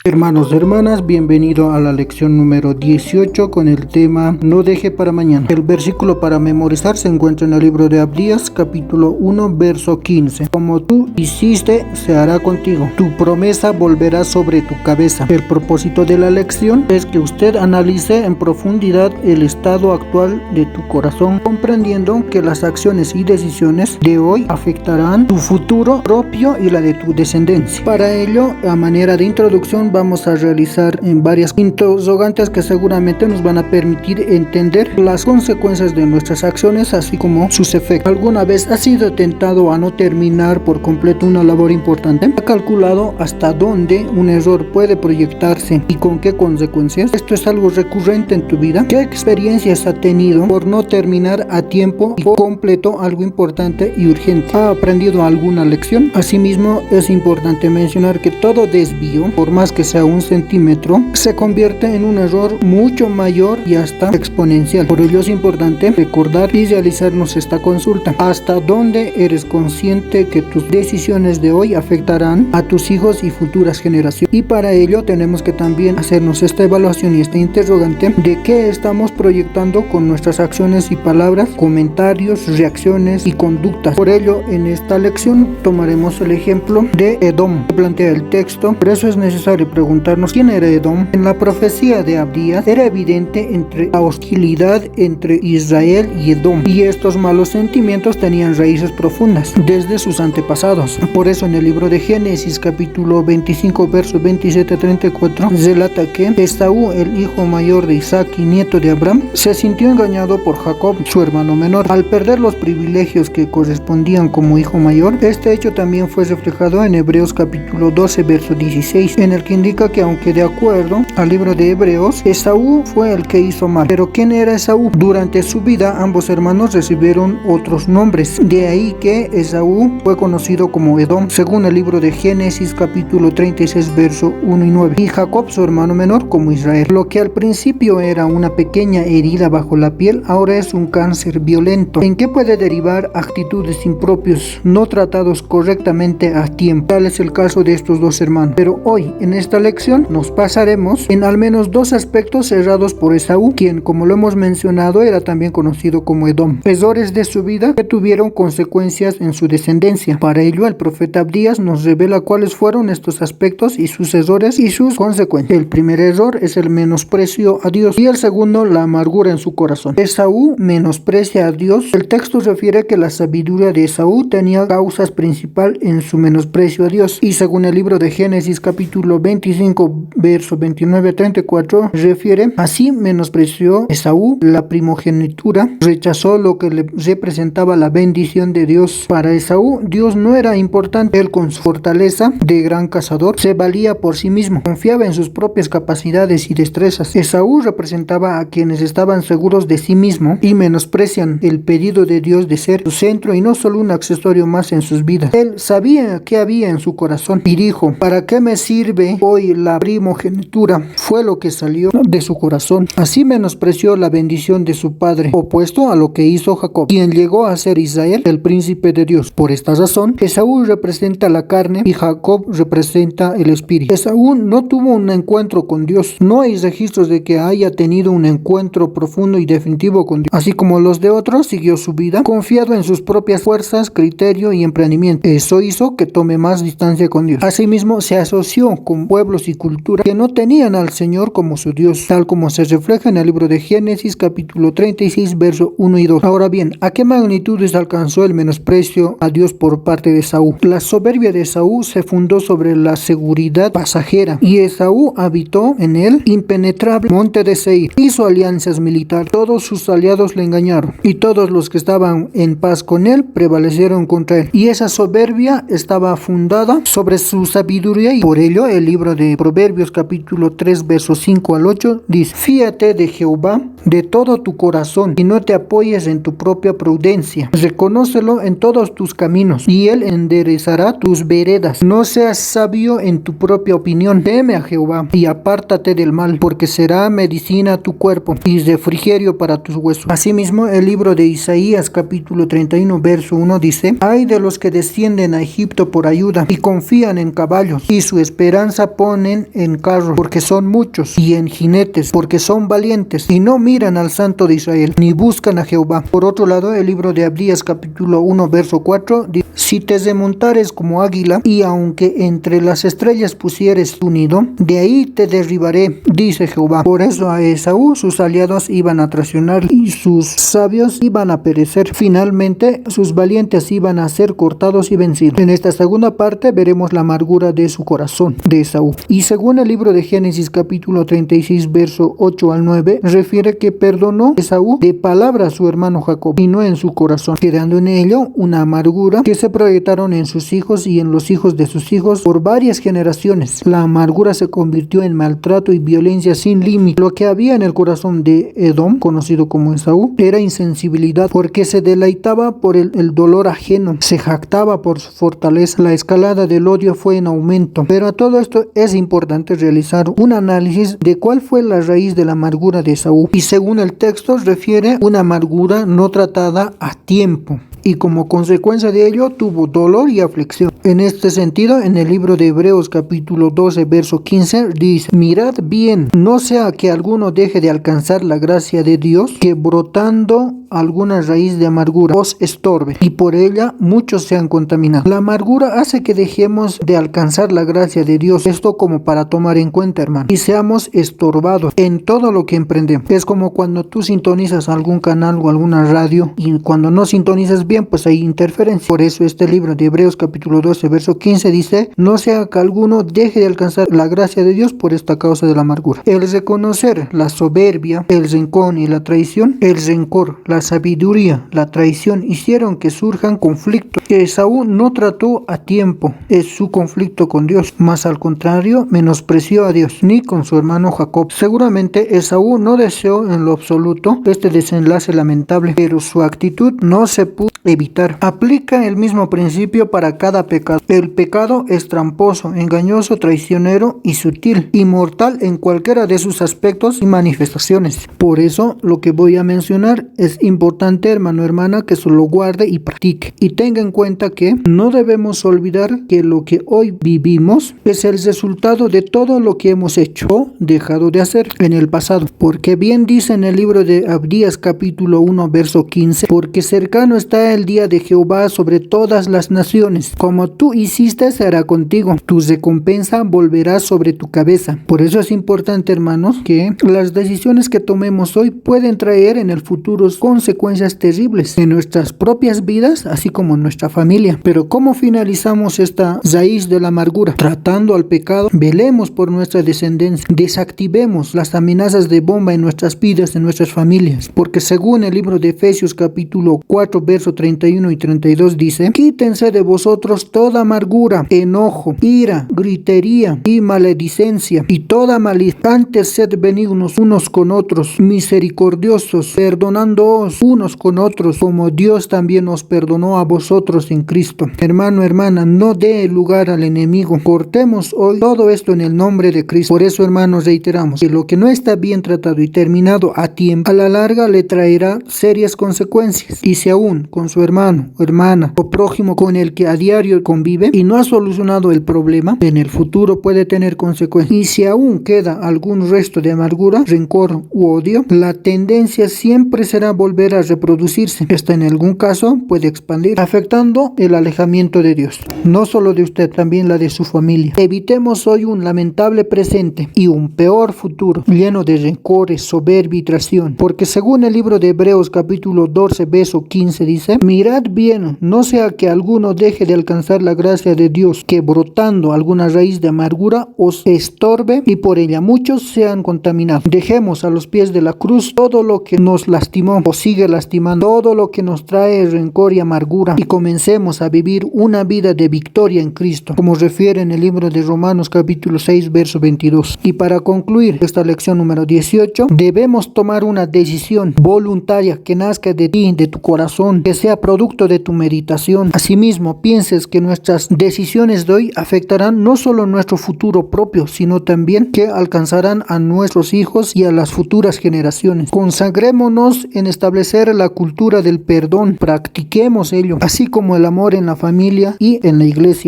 Hermanos, hermanas, bienvenido a la lección número 18 con el tema No deje para mañana. El versículo para memorizar se encuentra en el libro de Abdías, capítulo 1, verso 15. Como tú hiciste, se hará contigo. Tu promesa volverá sobre tu cabeza. El propósito de la lección es que usted analice en profundidad el estado actual de tu corazón, comprendiendo que las acciones y decisiones de hoy afectarán tu futuro propio y la de tu descendencia. Para ello, a manera de introducción, vamos a realizar en varias interrogantes que seguramente nos van a permitir entender las consecuencias de nuestras acciones, así como sus efectos. ¿Alguna vez has sido tentado a no terminar por completo una labor importante? ¿Ha calculado hasta dónde un error puede proyectarse y con qué consecuencias? ¿Esto es algo recurrente en tu vida? ¿Qué experiencias ha tenido por no terminar a tiempo y completo algo importante y urgente? ¿Ha aprendido alguna lección? Asimismo, es importante mencionar que todo desvío, por más que sea un centímetro, se convierte en un error mucho mayor y hasta exponencial. Por ello es importante recordar y realizarnos esta consulta. ¿Hasta dónde eres consciente que tus decisiones de hoy afectarán a tus hijos y futuras generaciones? Y para ello tenemos que también hacernos esta evaluación y este interrogante de qué estamos proyectando con nuestras acciones y palabras, comentarios, reacciones y conductas. Por ello, en esta lección tomaremos el ejemplo de Edom, que plantea el texto. Por eso es necesario preguntarnos quién era Edom. En la profecía de Abdías era evidente entre la hostilidad entre Israel y Edom, y estos malos sentimientos tenían raíces profundas desde sus antepasados. Por eso en el libro de Génesis capítulo 25 versos 27-34 relata que Esaú, el hijo mayor de Isaac y nieto de Abraham, se sintió engañado por Jacob, su hermano menor, al perder los privilegios que correspondían como hijo mayor. Este hecho también fue reflejado en Hebreos capítulo 12 verso 16, en el que indica que aunque de acuerdo al libro de Hebreos, Esaú fue el que hizo mal. Pero ¿quién era Esaú? Durante su vida ambos hermanos recibieron otros nombres, de ahí que Esaú fue conocido como Edom, según el libro de Génesis capítulo 36 verso 1 y 9, y Jacob, su hermano menor, como Israel. Lo que al principio era una pequeña herida bajo la piel, ahora es un cáncer violento, en que puede derivar actitudes impropios no tratados correctamente a tiempo. Tal es el caso de estos dos hermanos. Pero hoy, en esta lección, nos pasaremos en al menos dos aspectos errados por Esaú, quien, como lo hemos mencionado, era también conocido como Edom. Errores de su vida que tuvieron consecuencias en su descendencia. Para ello, el profeta Abdías nos revela cuáles fueron estos aspectos y sus errores y sus consecuencias. El primer error es el menosprecio a Dios, y el segundo, la amargura en su corazón. Esaú menosprecia a Dios. El texto refiere que la sabiduría de Esaú tenía causas principal en su menosprecio a Dios, y según el libro de Génesis capítulo 25 verso 29-34 refiere: así menospreció Esaú la primogenitura, rechazó lo que le representaba la bendición de Dios. Para Esaú, Dios no era importante. Él, con su fortaleza de gran cazador, se valía por sí mismo, confiaba en sus propias capacidades y destrezas. Esaú representaba a quienes estaban seguros de sí mismo y menosprecian el pedido de Dios de ser su centro y no solo un accesorio más en sus vidas. Él sabía qué había en su corazón y dijo: ¿para qué me sirve hoy la primogenitura? Fue lo que salió de su corazón. Así menospreció la bendición de su padre, opuesto a lo que hizo Jacob, quien llegó a ser Israel, el príncipe de Dios. Por esta razón, Esaú representa la carne y Jacob representa el espíritu. Esaú no tuvo un encuentro con Dios. No hay registros de que haya tenido un encuentro profundo y definitivo con Dios. Así como los de otros, siguió su vida confiado en sus propias fuerzas, criterio y emprendimiento. Eso hizo que tome más distancia con Dios. Asimismo, se asoció con pueblos y culturas que no tenían al Señor como su Dios, tal como se refleja en el libro de Génesis capítulo 36 verso 1 y 2. Ahora bien, ¿a qué magnitudes alcanzó el menosprecio a Dios por parte de Esaú? La soberbia de Esaú se fundó sobre la seguridad pasajera, y Esaú habitó en el impenetrable monte de Seir. Hizo alianzas militares, todos sus aliados le engañaron, y todos los que estaban en paz con él prevalecieron contra él, y esa soberbia estaba fundada sobre su sabiduría, y por ello el libro de Proverbios capítulo 3 versos 5 al 8 dice: fíate de Jehová de todo tu corazón y no te apoyes en tu propia prudencia. Reconócelo en todos tus caminos y él enderezará tus veredas. No seas sabio en tu propia opinión. Teme a Jehová y apártate del mal, porque será medicina a tu cuerpo y refrigerio para tus huesos. Asimismo, el libro de Isaías capítulo 31 verso 1 dice: ay de los que descienden a Egipto por ayuda y confían en caballos y su esperanza ponen en carros, porque son muchos, y en jinetes, porque son valientes, y no miran al Santo de Israel, ni buscan a Jehová. Por otro lado, el libro de Abdías capítulo 1 verso 4 dice: si te desmontares como águila, y aunque entre las estrellas pusieres tu nido, de ahí te derribaré, dice Jehová. Por eso a Esaú sus aliados iban a traicionar, y sus sabios iban a perecer. Finalmente, sus valientes iban a ser cortados y vencidos. En esta segunda parte veremos la amargura de su corazón, de Esaú. Y según el libro de Génesis capítulo 36 verso 8 al 9, refiere que perdonó Esaú de palabra a su hermano Jacob, y no en su corazón, quedando en ello una amargura que se proyectaron en sus hijos y en los hijos de sus hijos por varias generaciones. La amargura se convirtió en maltrato y violencia sin límite. Lo que había en el corazón de Edom, conocido como Esaú, era insensibilidad, porque se deleitaba por el dolor ajeno, se jactaba por su fortaleza. La escalada del odio fue en aumento. Pero a todo esto es importante realizar un análisis de cuál fue la raíz de la amargura de Esaú. Y según el texto refiere una amargura no tratada a tiempo, y como consecuencia de ello tuvo dolor y aflicción. En este sentido, en el libro de Hebreos capítulo 12 verso 15 dice: mirad bien, no sea que alguno deje de alcanzar la gracia de Dios, que brotando alguna raíz de amargura os estorbe, y por ella muchos sean contaminados. La amargura hace que dejemos de alcanzar la gracia de Dios. Esto como para tomar en cuenta, hermano, y seamos estorbados en todo lo que emprendemos. Es como cuando tú sintonizas algún canal o alguna radio, y cuando no sintonizas bien, pues hay interferencia. Por eso este libro de Hebreos capítulo 12 verso 15 dice: no sea que alguno deje de alcanzar la gracia de Dios por esta causa de la amargura. El reconocer la soberbia, el rencor y la traición, el rencor, la sabiduría, la traición hicieron que surjan conflictos que Esaú no trató a tiempo. Es su conflicto con Dios, más al contrario menospreció a Dios, ni con su hermano Jacob. Seguramente Esaú no deseó en lo absoluto este desenlace lamentable, pero su actitud no se pudo evitar. Aplica el mismo principio para cada pecado. El pecado es tramposo, engañoso, traicionero y sutil, y mortal en cualquiera de sus aspectos y manifestaciones. Por eso lo que voy a mencionar es importante, hermano, hermana, que se lo guarde y practique, y tenga en cuenta que no debemos olvidar que lo que hoy vivimos es el resultado de todo lo que hemos hecho o dejado de hacer en el pasado, porque bien dice en el libro de Abdías capítulo 1 verso 15: porque cercano está el día de Jehová sobre todas las naciones, como tú hiciste será contigo, tu recompensa volverá sobre tu cabeza. Por eso es importante, hermanos, que las decisiones que tomemos hoy pueden traer en el futuro consecuencias terribles en nuestras propias vidas, así como en nuestra familia. Pero ¿cómo finalizamos esta raíz de la amargura? Tratando al pecado. Velemos por nuestra descendencia, desactivemos las amenazas de bomba en nuestras vidas, en nuestras familias, porque según el libro de Efesios capítulo 4 verso 31 y 32 dice: quítense de vosotros toda amargura, enojo, ira, gritería y maledicencia y toda malicia. Antes sed benignos unos con otros, misericordiosos, perdonándoos unos con otros, como Dios también os perdonó a vosotros en Cristo. Hermano, hermana, no dé lugar al enemigo. Cortemos hoy todo esto en el nombre de Cristo. Por eso, hermanos, reiteramos que lo que no está bien tratado y terminado a tiempo, a la larga le traerá serias consecuencias. Y si aún con su hermano, hermana o prójimo con el que a diario convive y no ha solucionado el problema, en el futuro puede tener consecuencias. Y si aún queda algún resto de amargura, rencor u odio, la tendencia siempre será volver a reproducirse. Esta en algún caso puede expandir, afectando el alejamiento de Dios, no solo de usted, también la de su familia. Evitemos hoy un lamentable presente y un peor futuro lleno de rencores, soberbia y traición, porque según el libro de Hebreos capítulo 12 verso 15 dice: mirad bien, no sea que alguno deje de alcanzar la gracia de Dios, que brotando alguna raíz de amargura os estorbe y por ella muchos sean contaminados. Dejemos a los pies de la cruz todo lo que nos lastimó o sigue lastimando, todo lo que nos trae rencor y amargura, y comencemos a vivir una vida de victoria en Cristo, como refiere en el libro de Romanos capítulo 6 verso 22. Y para concluir esta lección número 18, debemos tomar una decisión voluntaria que nazca de ti, de tu corazón, que sea producto de tu meditación. Asimismo, pienses que nuestras decisiones de hoy afectarán no solo nuestro futuro propio, sino también que alcanzarán a nuestros hijos y a las futuras generaciones. Consagrémonos en establecer la cultura del perdón, practiquemos ello, así como el amor en la familia y en la iglesia.